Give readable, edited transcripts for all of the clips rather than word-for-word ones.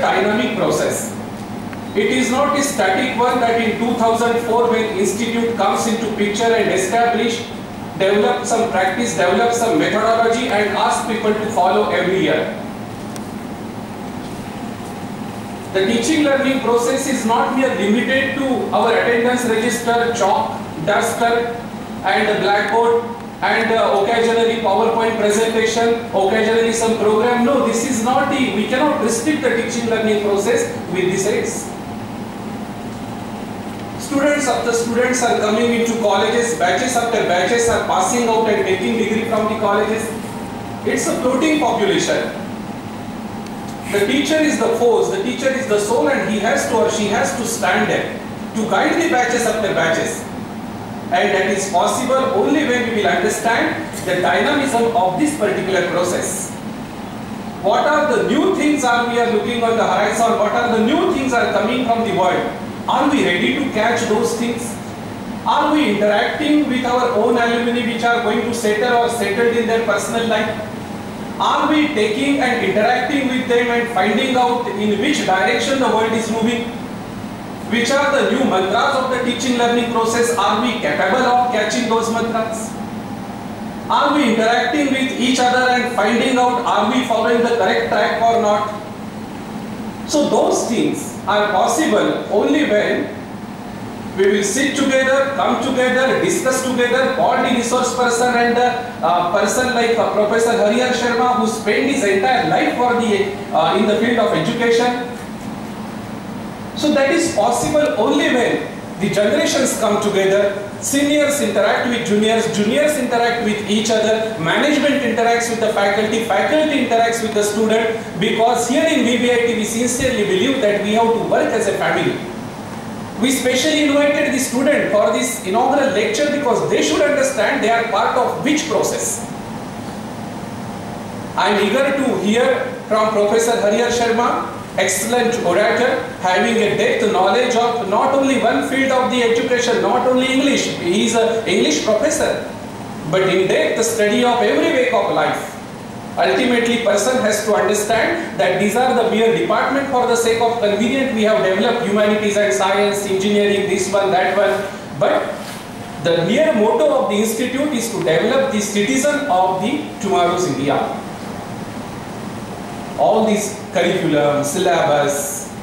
dynamic process. It is not a static one that in 2004 when institute comes into picture and establish, develop some practice, develop some methodology and ask people to follow every year. The teaching learning process is not mere limited to our attendance register, chalk, duster and the blackboard and occasionally PowerPoint presentation, occasionally some program. No, this is not the, we cannot restrict the teaching learning process with this aids. Students after students are coming into colleges, batches after batches are passing out and taking degree from the colleges. It's a floating population. The teacher is the force, the teacher is the soul, and he has to or she has to stand there to guide the batches after batches. And that is possible only when we will understand the dynamism of this particular process. What are the new things we are looking on the horizon? What are the new things are coming from the world? Are we ready to catch those things? Are we interacting with our own alumni which are going to settle or settled in their personal life? Are we taking and interacting with them and finding out in which direction the world is moving? Which are the new mantras of the teaching learning process? Are we capable of catching those mantras? Are we interacting with each other and finding out are we following the correct track or not? So those things are possible only when we will sit together, come together, discuss together, call the resource person and a person like Professor Harihar Sharma who spent his entire life for in the field of education. So that is possible only when the generations come together, seniors interact with juniors, juniors interact with each other, management interacts with the faculty, faculty interacts with the student, because here in VBIT we sincerely believe that we have to work as a family. We specially invited the student for this inaugural lecture because they should understand they are part of which process. I am eager to hear from Professor Harihar Sharma, excellent orator, having a depth knowledge of not only one field of the education, not only English, he is an English professor, but in depth the study of every wake of life. Ultimately, person has to understand that these are the mere department for the sake of convenience. We have developed humanities and science, engineering, this one, that one, but the mere motto of the institute is to develop the citizen of the tomorrow's India. All these curriculum, syllabus,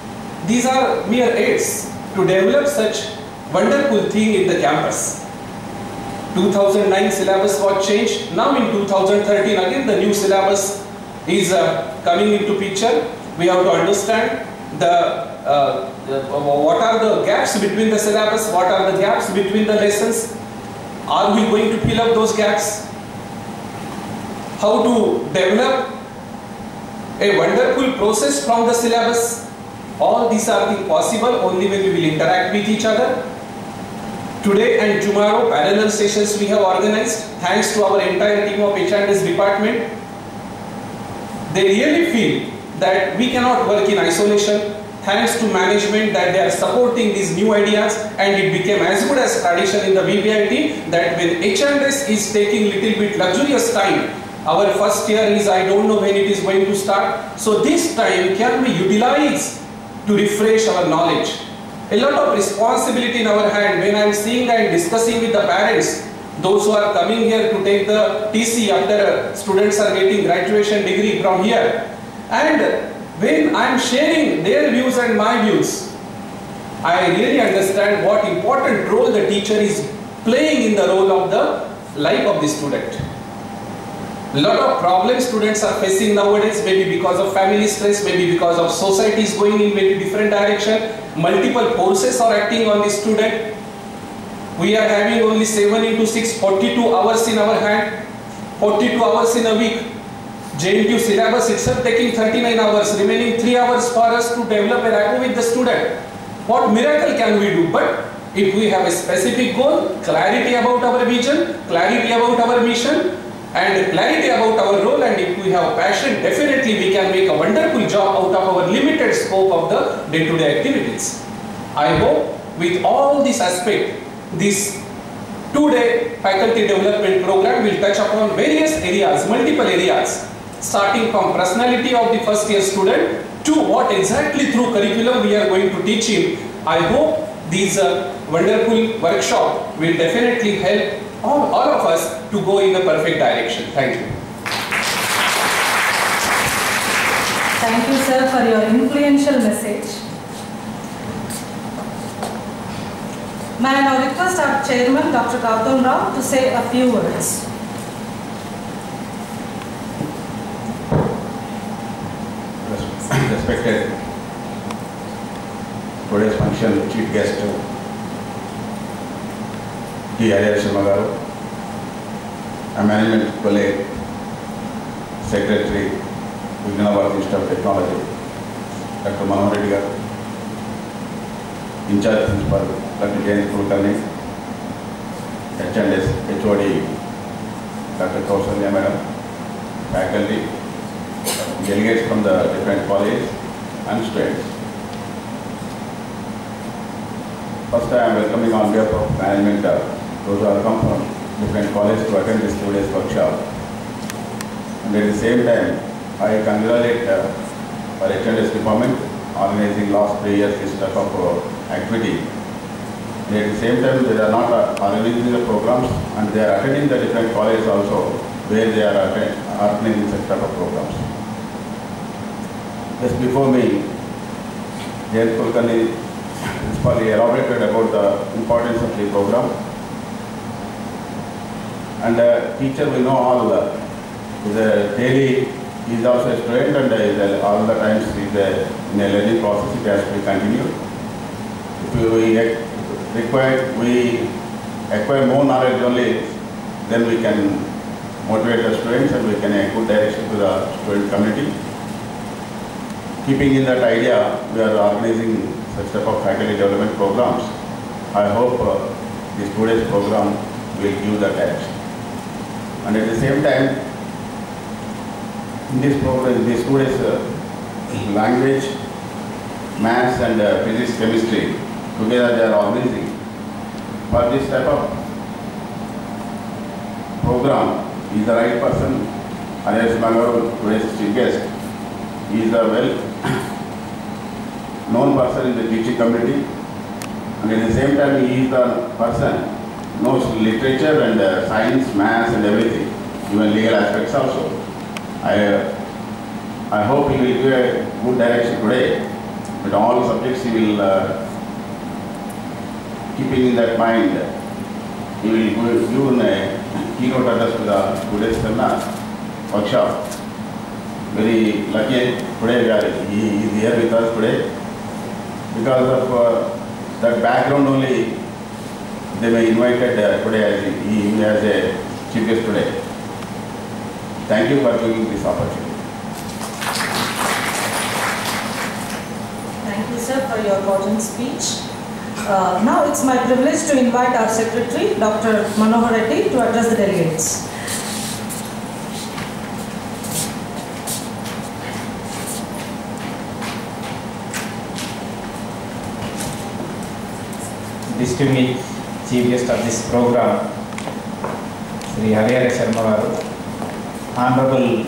these are mere aids to develop such wonderful thing in the campus. 2009 syllabus was changed. Now in 2013 again the new syllabus is coming into picture. We have to understand what are the gaps between the syllabus, what are the gaps between the lessons. Are we going to fill up those gaps? How to develop a wonderful process from the syllabus. All these are things possible only when we will interact with each other. Today and tomorrow parallel sessions we have organized thanks to our entire team of H&S department. They really feel that we cannot work in isolation. Thanks to management that they are supporting these new ideas, and it became as good as tradition in the VBIT that when H&S is taking little bit luxurious time, our first year is, I don't know when it is going to start. So this time can we utilize to refresh our knowledge. A lot of responsibility in our hand. When I am seeing and discussing with the parents, those who are coming here to take the TC after students are getting graduation degree from here, and when I am sharing their views and my views, I really understand what important role the teacher is playing in the role of the life of the student. A lot of problems students are facing nowadays, maybe because of family stress, maybe because of society is going in very different direction. Multiple forces are acting on the student. We are having only 7 into 6, 42 hours in our hand, 42 hours in a week. JNTU syllabus itself taking 39 hours, remaining 3 hours for us to develop a rapport with the student. What miracle can we do? But if we have a specific goal, clarity about our vision, clarity about our mission, and clarity about our role, and if we have passion, definitely we can make a wonderful job out of our limited scope of the day-to-day activities. I hope with all this aspect, this 2-day faculty development program will touch upon various areas, multiple areas, starting from personality of the first year student, to what exactly through curriculum we are going to teach him. I hope these wonderful workshop will definitely help all of us to go in the perfect direction. Thank you. Thank you, sir, for your influential message. May I now request our chairman, Dr. Gautam Rao, to say a few words. Respected today's function chief guest, D. Hariharan Sharma garu, a management colleague, secretary, Vignanabharat Institute of Technology, Dr. Manohar Reddy garu, in-charge principal, Dr. Jayant Kulkarni, H&S, HOD, Dr. Kausalya madam, faculty, delegates from the different colleges and students. First, I am welcoming on behalf of management those who have come from different colleges to attend this 2 days workshop. And at the same time, I congratulate our H&S department organizing last 3 years this type of activity. And at the same time, they are not organizing the programs, and they are attending the different colleges also where they are organizing such type of programs. Just before me, Jayant Kulkarni principal elaborated about the importance of the program. And teacher, we know all is a daily, he is also a student, and is all the times is in a learning process, it has to be continued. If we acquire more knowledge only, then we can motivate the students and we can a good direction to the student community. Keeping in that idea, we are organizing such type of faculty development programs. I hope this 2 days program will give that edge. And at the same time, in this program, these 2 days, language, maths and physics, chemistry, together they are organizing. For this type of program, he is the right person. Hariharan Sharma garu, today's chief guest. He is a known person in the teaching community, and at the same time he is the person knows literature and science, maths and everything, even legal aspects also. I hope he will give a good direction today, but all subjects he will, keeping in that mind, he will give a keynote address to the today's workshop. Very lucky today he is here with us today. Because of that background only, they were invited today as a chief guest today. Thank you for giving this opportunity. Thank you, sir, for your important speech. Now it's my privilege to invite our secretary, Dr. Manohar Reddy, to address the delegates. Distinguished chief guest of this program, Sri Hariharan Sharma garu, Honorable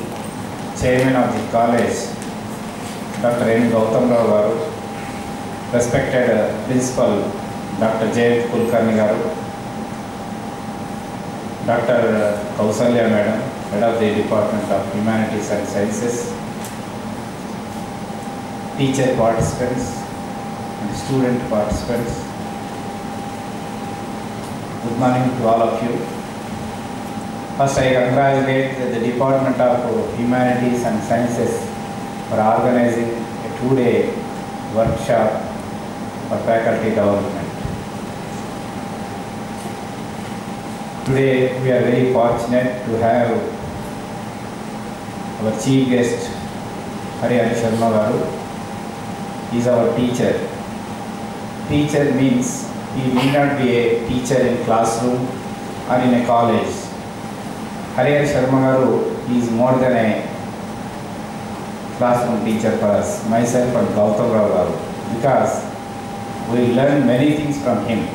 Chairman of the college, Dr. N. Gautam Rao garu, respected Principal, Dr. Jayant Kulkarni garu, Dr. Kausalya madam, Head of the Department of Humanities and Sciences, teacher participants and student participants, good morning to all of you. First, I congratulate the Department of Humanities and Sciences for organizing a 2-day workshop for faculty development. Today, we are very fortunate to have our chief guest, Hariharan Sharma garu. He is our teacher. Teacher means he need not be a teacher in classroom or in a college. Hariharan Sharma garu is more than a classroom teacher for us, myself and Gautam Rao garu, because we learn many things from him.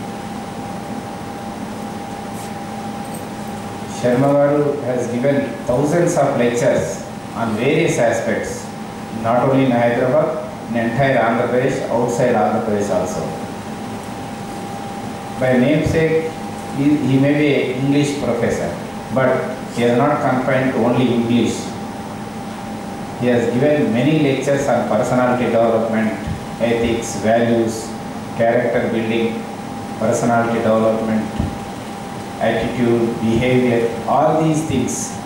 Sharma garu has given thousands of lectures on various aspects, not only in Hyderabad, in entire Andhra Pradesh, outside Andhra Pradesh also. By namesake, he may be an English professor, but he has not confined to only English. He has given many lectures on personality development, ethics, values, character building, personality development, attitude, behavior, all these things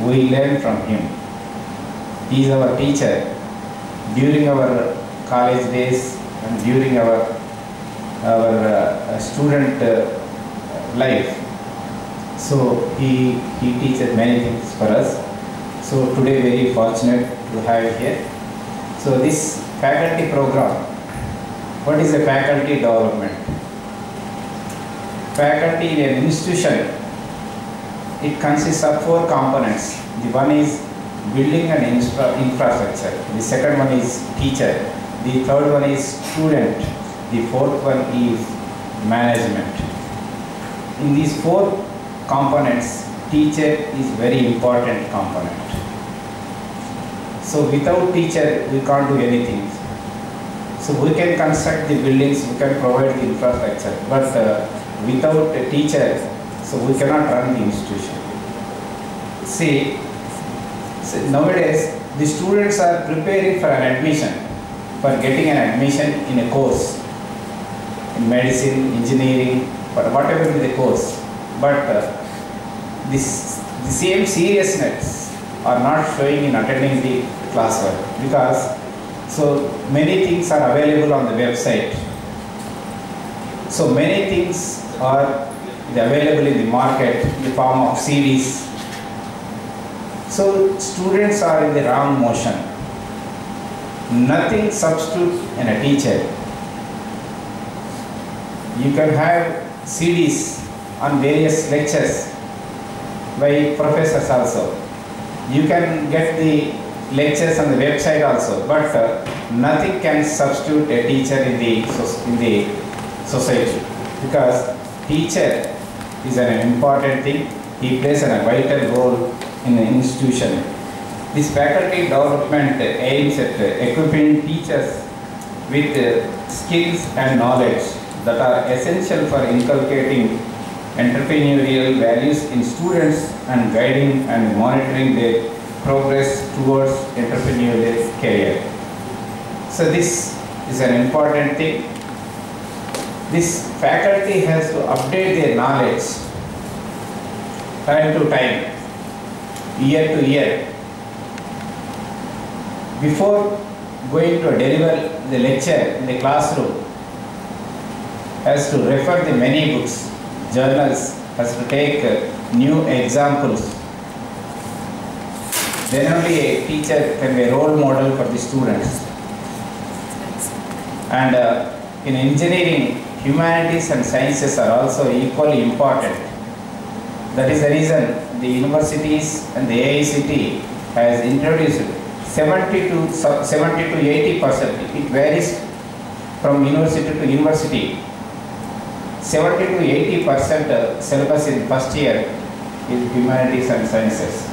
we learn from him. He is our teacher during our college days and during our student life. So he teaches many things for us. So today very fortunate to have here. So this faculty program, what is the faculty development? Faculty in an institution, it consists of 4 components. The one is building and infrastructure. The second one is teacher. The third one is student. The fourth one is management. In these 4 components, teacher is very important component. So without teacher, we can't do anything. So we can construct the buildings, we can provide the infrastructure, but without a teacher, so we cannot run the institution. See, nowadays the students are preparing for an admission, for getting an admission in a course, in medicine, engineering, or whatever be the course. But the same seriousness are not showing in attending the classwork, because so many things are available on the website. So many things are available in the market in the form of CDs. So students are in the wrong motion. Nothing substitute in a teacher. You can have CDs on various lectures by professors also. You can get the lectures on the website also, but nothing can substitute a teacher in the society, because teacher is an important thing. He plays a vital role in the institution. This faculty development aims at equipping teachers with skills and knowledge that are essential for inculcating entrepreneurial values in students and guiding and monitoring their progress towards entrepreneurial career. So this is an important thing. This faculty has to update their knowledge time to time, year to year. Before going to deliver the lecture in the classroom, has to refer the many books, journals, has to take new examples. Then only a teacher can be a role model for the students. And in engineering, humanities and sciences are also equally important. That is the reason the universities and the AICT has introduced 70 to 80%. It varies from university to university. 70 to 80% syllabus in first year is humanities and sciences.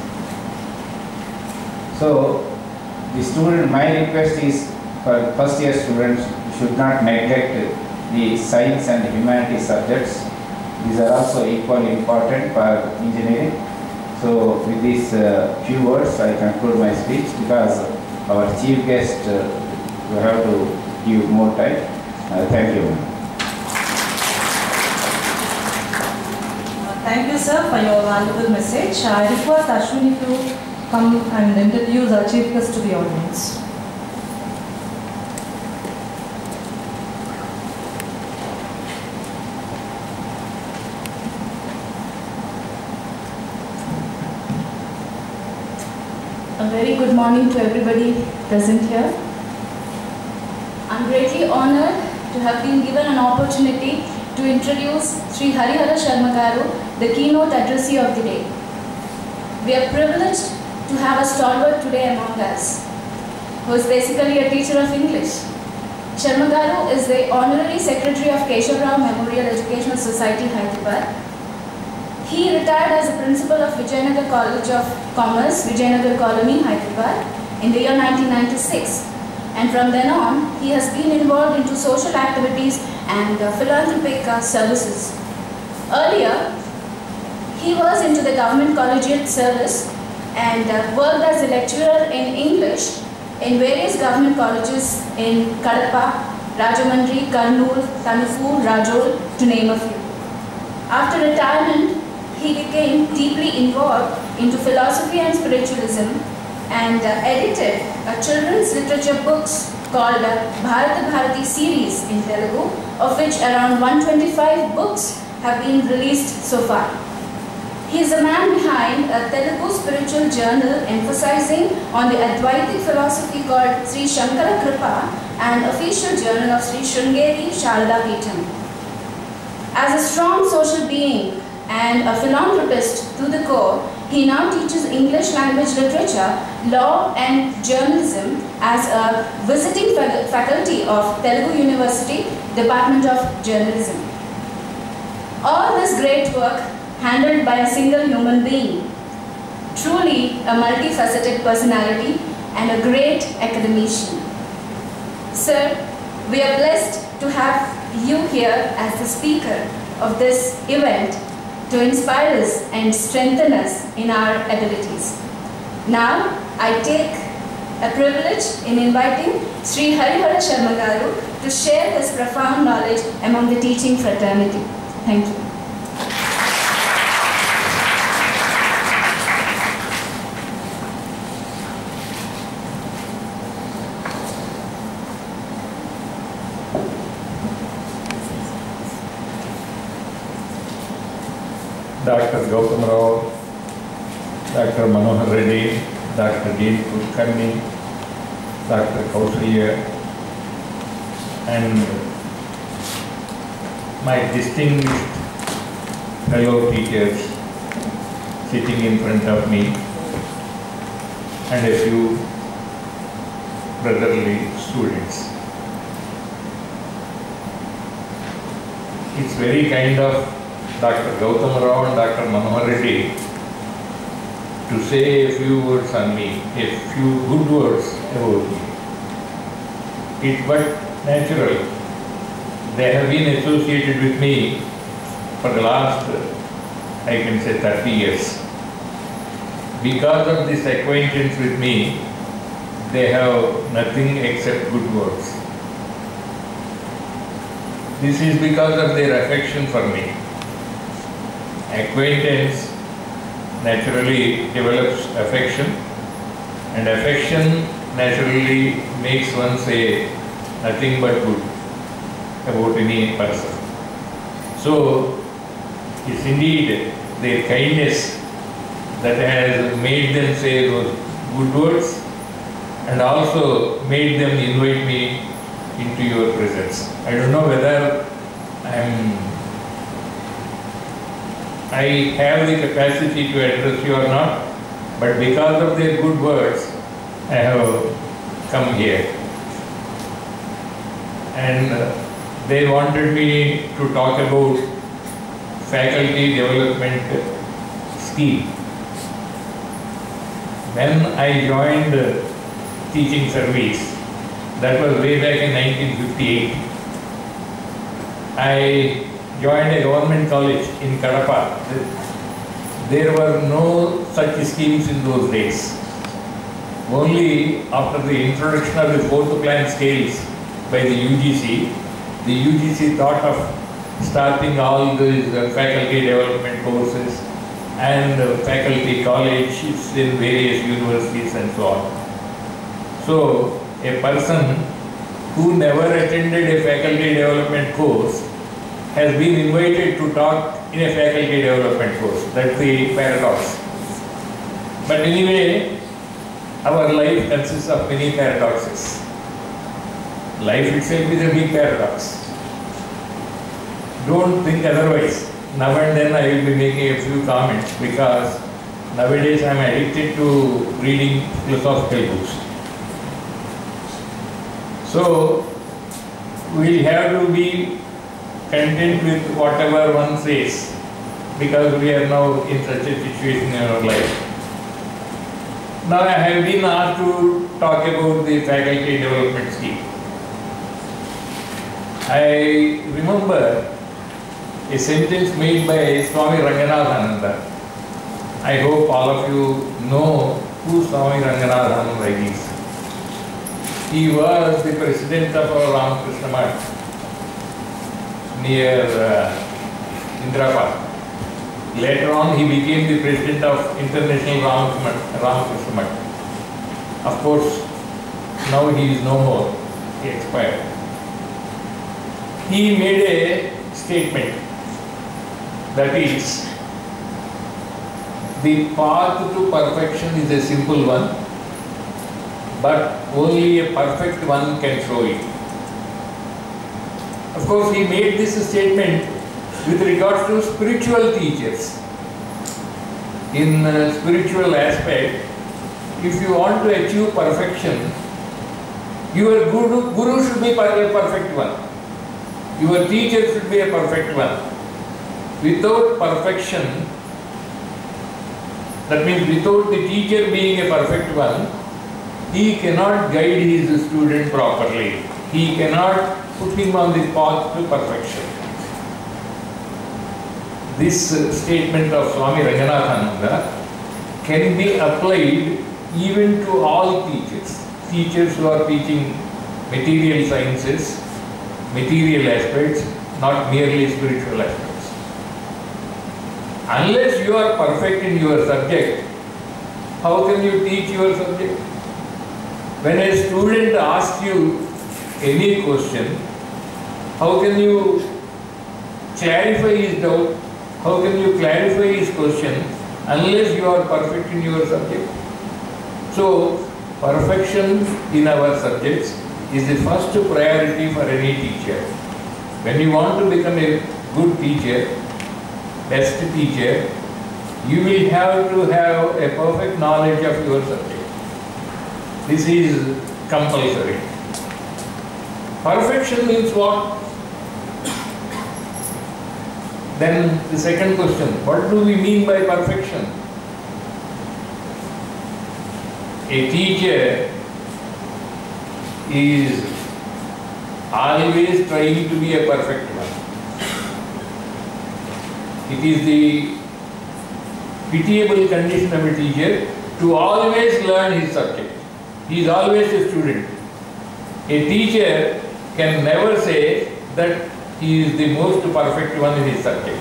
So the student, my request is for first year students should not neglect the science and humanities subjects. These are also equally important for engineering. So with these few words I conclude my speech, because our chief guest we have to give more time. Thank you. Thank you, sir, for your valuable message. I request Ashwini to come and introduce our chief guest to the audience. A very good morning to everybody present here. I'm greatly honored to have been given an opportunity to introduce Sri Harihara Sharma Garu, the keynote addressee of the day. We are privileged to have a stalwart today among us, who is basically a teacher of English. Sharma Garu is the Honorary Secretary of Keshav Rao Memorial Educational Society, Hyderabad. He retired as a principal of Vijayanagar College of Commerce, Vijayanagar Colony, Hyderabad, in the year 1996. And from then on, he has been involved into social activities and philanthropic services. Earlier, he was into the government collegiate service and worked as a lecturer in English in various government colleges in Kadapa, Rajahmundry, Kurnool, Tanufur, Rajol, to name a few. After retirement, he became deeply involved into philosophy and spiritualism and edited a children's literature books called Bharata Bharati series in Telugu, of which around 125 books have been released so far. He is a man behind a Telugu spiritual journal emphasizing on the Advaitic philosophy called Sri Shankara Kripa and official journal of Sri Sringeri Sharada Peetham. As a strong social being and a philanthropist to the core, he now teaches English language literature, law and journalism as a visiting faculty of Telugu University, Department of Journalism. All this great work handled by a single human being. Truly a multifaceted personality and a great academician. Sir, we are blessed to have you here as the speaker of this event to inspire us and strengthen us in our abilities. Now, I take a privilege in inviting Sri Harihara Sharma Garu to share his profound knowledge among the teaching fraternity. Thank you. Dr. Gautam Rao, Dr. Manohar Reddy, Dr. D. Kulkarni, Dr. Kausalya, and my distinguished fellow teachers sitting in front of me, and a few brotherly students. It's very kind of Dr. Gautam Rao and Dr. Manohar Reddy to say a few words on me, a few good words about me. It's but natural. They have been associated with me for the last, I can say, 30 years. Because of this acquaintance with me, they have nothing except good words. This is because of their affection for me. Acquaintance naturally develops affection, and affection naturally makes one say nothing but good about any person. So, it's indeed their kindness that has made them say those good words and also made them invite me into your presence. I don't know whether I have the capacity to address you or not, but because of their good words, I have come here. And they wanted me to talk about faculty development scheme. When I joined teaching service, that was way back in 1958, I joined a government college in Kadapa. There were no such schemes in those days. Only after the introduction of the fourth plan scales by the UGC thought of starting all these faculty development courses and faculty colleges in various universities and so on. So, a person who never attended a faculty development course has been invited to talk in a faculty development course. That's the paradox. But anyway, our life consists of many paradoxes. Life itself is a big paradox. Don't think otherwise. Now and then I will be making a few comments because nowadays I am addicted to reading philosophical books. So, we have to be content with whatever one says because we are now in such a situation in our life. Now I have been asked to talk about the faculty development scheme. I remember a sentence made by Swami Ranganathananda. I hope all of you know who Swami Ranganathananda is. He was the president of our Ramakrishna Math near Indira Park. Later on, he became the president of International Ramakrishna Math. Of course, now he is no more. He expired. He made a statement that is, the path to perfection is a simple one, but only a perfect one can show it. Of course, he made this statement with regards to spiritual teachers. In spiritual aspect, if you want to achieve perfection, your guru should be a perfect one. Your teacher should be a perfect one. Without perfection, that means without the teacher being a perfect one, he cannot guide his student properly. He cannot put him on the path to perfection. This statement of Swami Ranganathananda can be applied even to all teachers. Teachers who are teaching material sciences, material aspects, not merely spiritual aspects. Unless you are perfect in your subject, how can you teach your subject? When a student asks you any question, how can you clarify his doubt? How can you clarify his question unless you are perfect in your subject? So, perfection in our subjects is the first priority for any teacher. When you want to become a good teacher, best teacher, you will have to have a perfect knowledge of your subject. This is compulsory. Perfection means what? Then the second question, what do we mean by perfection? A teacher is always trying to be a perfect one. It is the pitiable condition of a teacher to always learn his subject. He is always a student. A teacher can never say that he is the most perfect one in his subject,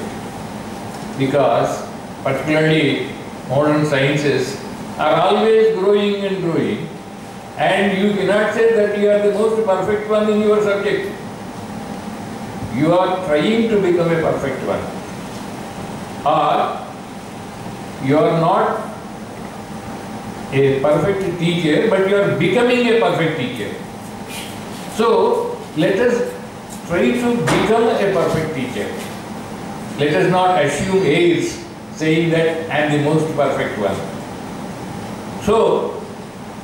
because particularly modern sciences are always growing and growing, and you cannot say that you are the most perfect one in your subject. You are trying to become a perfect one, or you are not a perfect teacher, but you are becoming a perfect teacher. So let us try to become a perfect teacher. Let us not assume airs saying that I am the most perfect one. So,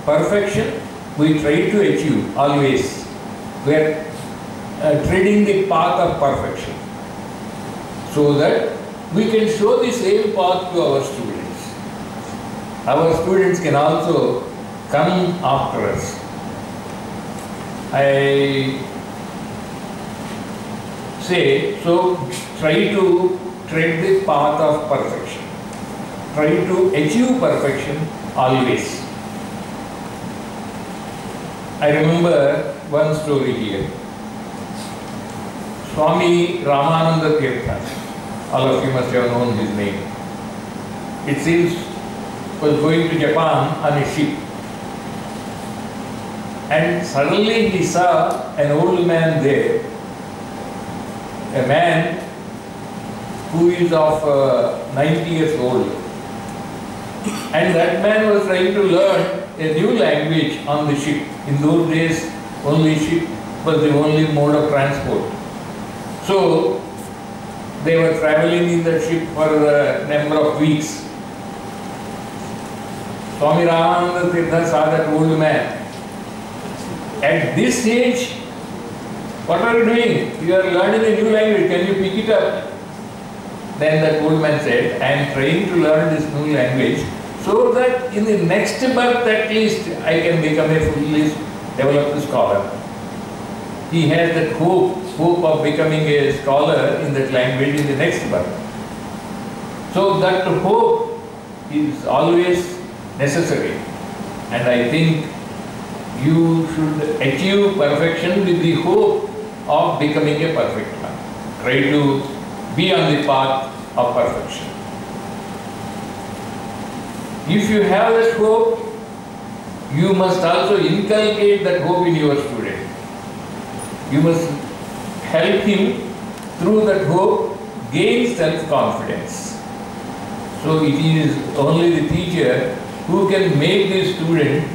perfection we try to achieve always. We are treading the path of perfection so that we can show the same path to our students. Our students can also come after us. I say, so try to tread the path of perfection. Try to achieve perfection always. I remember one story here. Swami Ramananda Tirtha, all of you must have known his name. It seems was going to Japan on a ship. And suddenly he saw an old man there, a man who is of 90 years old. And that man was trying to learn a new language on the ship. In those days, only ship was the only mode of transport. So, they were traveling in the ship for a number of weeks. Swami Ramananda Tirtha saw that old man. At this stage, what are you doing? You are learning a new language, can you pick it up? Then that old man said, I am trying to learn this new language so that in the next birth at least I can become a fully developed scholar. He has that hope of becoming a scholar in that language in the next birth. So that hope is always necessary, and I think you should achieve perfection with the hope of becoming a perfect one. Try to be on the path of perfection. If you have that hope, you must also inculcate that hope in your student. You must help him through that hope gain self-confidence. So it is only the teacher who can make the student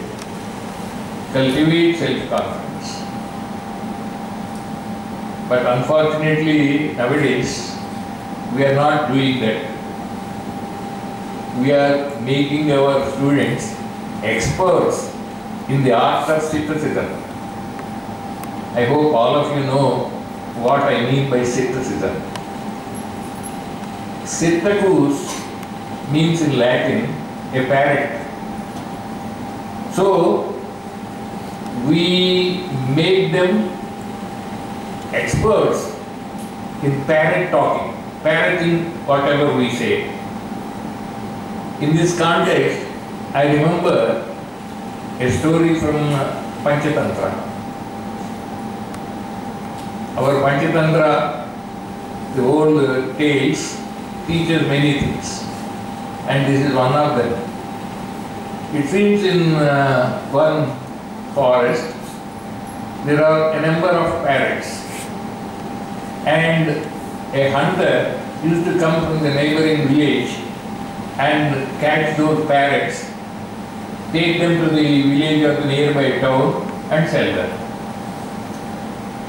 cultivate self-confidence. But unfortunately nowadays we are not doing that. We are making our students experts in the art of criticism. I hope all of you know what I mean by criticism. Syrtacus means in Latin a parrot. So we make them experts in parrot talking, parroting whatever we say. In this context, I remember a story from Panchatantra. Our Panchatantra, the old tales, teaches many things, and this is one of them. It seems in one forest there are a number of parrots, and a hunter used to come from the neighboring village and catch those parrots, take them to the village or the nearby town and sell them.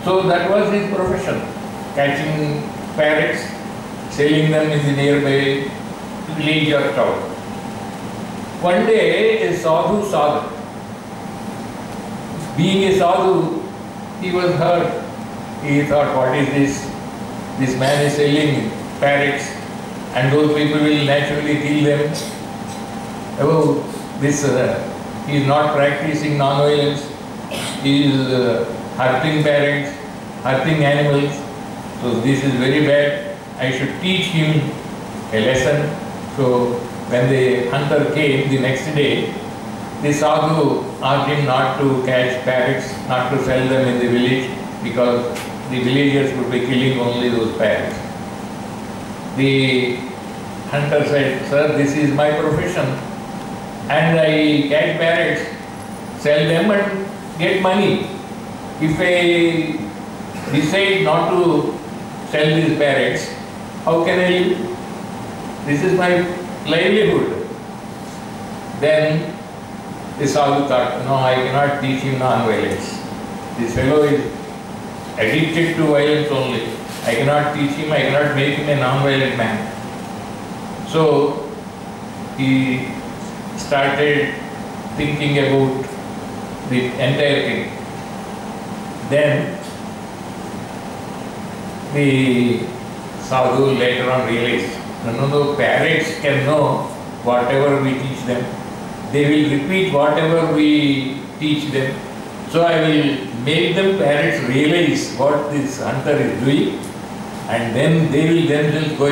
So that was his profession, catching parrots, selling them in the nearby village or town. One day a sadhu saw them. Being a sadhu, he was hurt. He thought, what is this? This man is selling parrots and those people will naturally kill them. Oh, he is not practicing non-violence. He is hurting parrots, hurting animals. So this is very bad. I should teach him a lesson. So when the hunter came the next day, the sadhu asked him not to catch parrots, not to sell them in the village, because the villagers would be killing only those parrots. The hunter said, sir, this is my profession, and I catch parrots, sell them and get money. If I decide not to sell these parrots, how can I live? This is my livelihood. Then the sadhu thought, no, I cannot teach him non-violence. This fellow is addicted to violence only. I cannot teach him, I cannot make him a non-violent man. So he started thinking about the entire thing. Then the sadhu later on realized, no, parrots can know whatever we teach them. They will repeat whatever we teach them. So I will make them parrots realize what this hunter is doing, and then they will themselves go